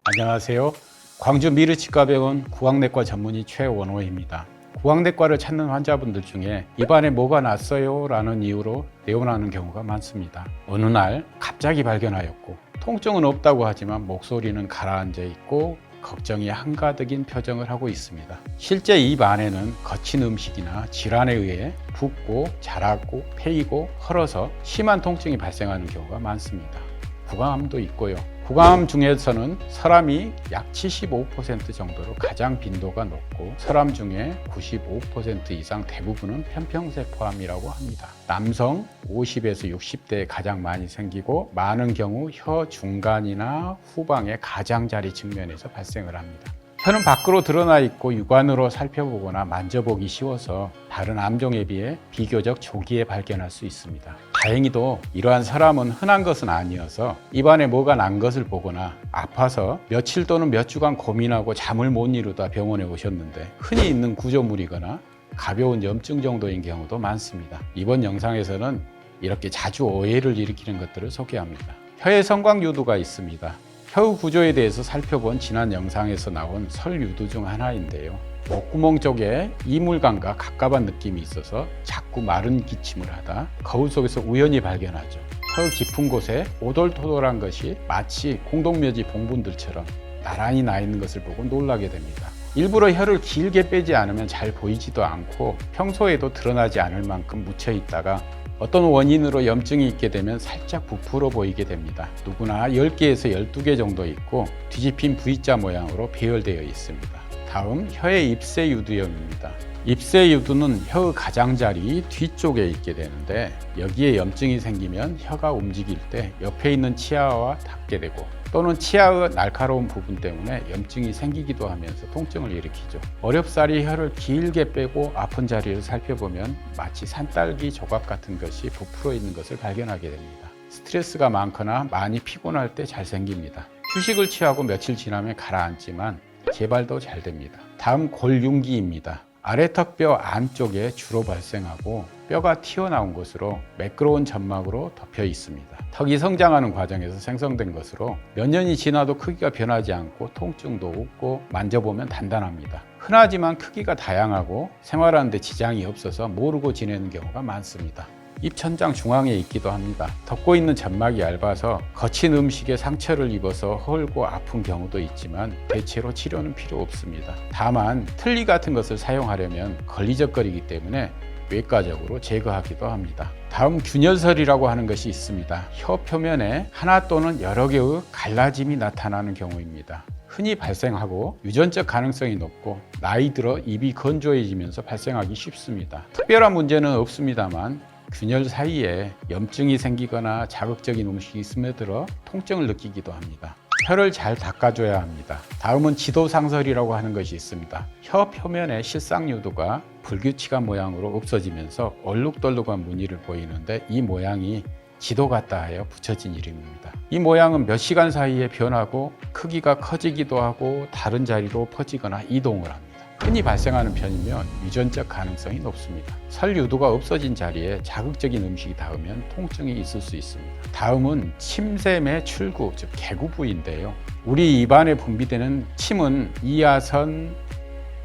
안녕하세요. 광주 미르치과병원 구강내과 전문의 최원호입니다. 구강내과를 찾는 환자분들 중에 입안에 뭐가 났어요? 라는 이유로 내원하는 경우가 많습니다. 어느 날 갑자기 발견하였고 통증은 없다고 하지만 목소리는 가라앉아 있고 걱정이 한가득인 표정을 하고 있습니다. 실제 입 안에는 거친 음식이나 질환에 의해 붓고 자라고 패이고 헐어서 심한 통증이 발생하는 경우가 많습니다. 구강암도 있고요. 구강암 중에서는 설암이 약 75% 정도로 가장 빈도가 높고 설암 중에 95% 이상 대부분은 편평세포암이라고 합니다. 남성 50에서 60대에 가장 많이 생기고 많은 경우 혀 중간이나 후방의 가장자리 측면에서 발생을 합니다. 혀는 밖으로 드러나 있고 육안으로 살펴보거나 만져보기 쉬워서 다른 암종에 비해 비교적 조기에 발견할 수 있습니다. 다행히도 이러한 설암은 흔한 것은 아니어서 입안에 뭐가 난 것을 보거나 아파서 며칠 또는 몇 주간 고민하고 잠을 못 이루다 병원에 오셨는데 흔히 있는 구조물이거나 가벼운 염증 정도인 경우도 많습니다. 이번 영상에서는 이렇게 자주 오해를 일으키는 것들을 소개합니다. 혀에 성광유두가 있습니다. 혀 구조에 대해서 살펴본 지난 영상에서 나온 설유두 중 하나인데요. 목구멍 쪽에 이물감과 갑갑한 느낌이 있어서 자꾸 마른 기침을 하다 거울 속에서 우연히 발견하죠. 혀 깊은 곳에 오돌토돌한 것이 마치 공동묘지 봉분들처럼 나란히 나 있는 것을 보고 놀라게 됩니다. 일부러 혀를 길게 빼지 않으면 잘 보이지도 않고 평소에도 드러나지 않을 만큼 묻혀 있다가 어떤 원인으로 염증이 있게 되면 살짝 부풀어 보이게 됩니다. 누구나 10개에서 12개 정도 있고 뒤집힌 V자 모양으로 배열되어 있습니다. 다음 혀의 입새유두염입니다. 입새유두는 혀의 가장자리 뒤쪽에 있게 되는데 여기에 염증이 생기면 혀가 움직일 때 옆에 있는 치아와 닿게 되고 또는 치아의 날카로운 부분 때문에 염증이 생기기도 하면서 통증을 일으키죠. 어렵사리 혀를 길게 빼고 아픈 자리를 살펴보면 마치 산딸기 조각 같은 것이 부풀어 있는 것을 발견하게 됩니다. 스트레스가 많거나 많이 피곤할 때 잘 생깁니다. 휴식을 취하고 며칠 지나면 가라앉지만 재발도 잘 됩니다. 다음 골융기입니다. 아래턱뼈 안쪽에 주로 발생하고 뼈가 튀어나온 것으로 매끄러운 점막으로 덮여 있습니다. 턱이 성장하는 과정에서 생성된 것으로 몇 년이 지나도 크기가 변하지 않고 통증도 없고 만져보면 단단합니다. 흔하지만 크기가 다양하고 생활하는 데 지장이 없어서 모르고 지내는 경우가 많습니다. 입천장 중앙에 있기도 합니다. 덮고 있는 점막이 얇아서 거친 음식에 상처를 입어서 헐고 아픈 경우도 있지만 대체로 치료는 필요 없습니다. 다만 틀니 같은 것을 사용하려면 걸리적거리기 때문에 외과적으로 제거하기도 합니다. 다음 균열설이라고 하는 것이 있습니다. 혀 표면에 하나 또는 여러 개의 갈라짐이 나타나는 경우입니다. 흔히 발생하고 유전적 가능성이 높고 나이 들어 입이 건조해지면서 발생하기 쉽습니다. 특별한 문제는 없습니다만 균열 사이에 염증이 생기거나 자극적인 음식이 스며들어 통증을 느끼기도 합니다. 혀를 잘 닦아줘야 합니다. 다음은 지도상설이라고 하는 것이 있습니다. 혀 표면의 실상유두가 불규칙한 모양으로 없어지면서 얼룩덜룩한 무늬를 보이는데 이 모양이 지도 같다 하여 붙여진 이름입니다. 이 모양은 몇 시간 사이에 변하고 크기가 커지기도 하고 다른 자리로 퍼지거나 이동을 합니다. 흔히 발생하는 편이면 유전적 가능성이 높습니다. 설유두가 없어진 자리에 자극적인 음식이 닿으면 통증이 있을 수 있습니다. 다음은 침샘의 출구, 즉 개구 부위인데요. 우리 입안에 분비되는 침은 이하선,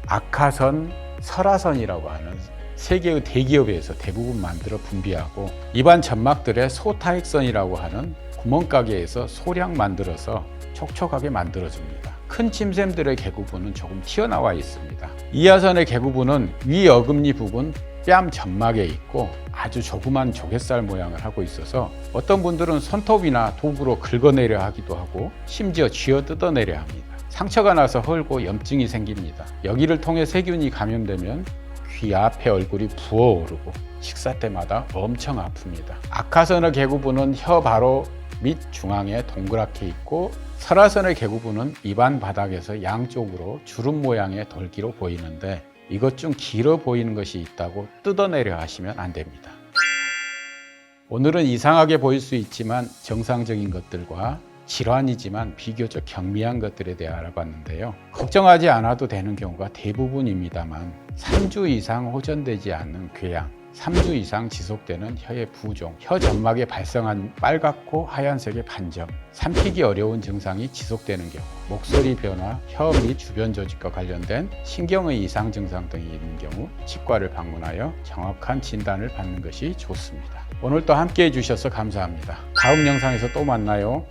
악하선, 설하선이라고 하는 세 개의 대기업에서 대부분 만들어 분비하고 입안 점막들의 소타액선이라고 하는 구멍가게에서 소량 만들어서 촉촉하게 만들어줍니다. 큰 침샘들의 개구부는 조금 튀어나와 있습니다. 이하선의 개구부는 위 어금니 부분 뺨 점막에 있고 아주 조그만 조갯살 모양을 하고 있어서 어떤 분들은 손톱이나 도구로 긁어내려 하기도 하고 심지어 쥐어 뜯어내려 합니다. 상처가 나서 헐고 염증이 생깁니다. 여기를 통해 세균이 감염되면 귀 앞에 얼굴이 부어오르고 식사 때마다 엄청 아픕니다. 악하선의 개구부는 혀 바로 밑 중앙에 동그랗게 있고 설하선의 개구부는 입안 바닥에서 양쪽으로 주름 모양의 돌기로 보이는데 이것 중 길어 보이는 것이 있다고 뜯어내려 하시면 안 됩니다. 오늘은 이상하게 보일 수 있지만 정상적인 것들과 질환이지만 비교적 경미한 것들에 대해 알아봤는데요. 걱정하지 않아도 되는 경우가 대부분입니다만 3주 이상 호전되지 않는 궤양, 3주 이상 지속되는 혀의 부종, 혀 점막에 발생한 빨갛고 하얀색의 반점, 삼키기 어려운 증상이 지속되는 경우, 목소리 변화, 혀 및 주변 조직과 관련된 신경의 이상 증상 등이 있는 경우 치과를 방문하여 정확한 진단을 받는 것이 좋습니다. 오늘 또 함께 해주셔서 감사합니다. 다음 영상에서 또 만나요.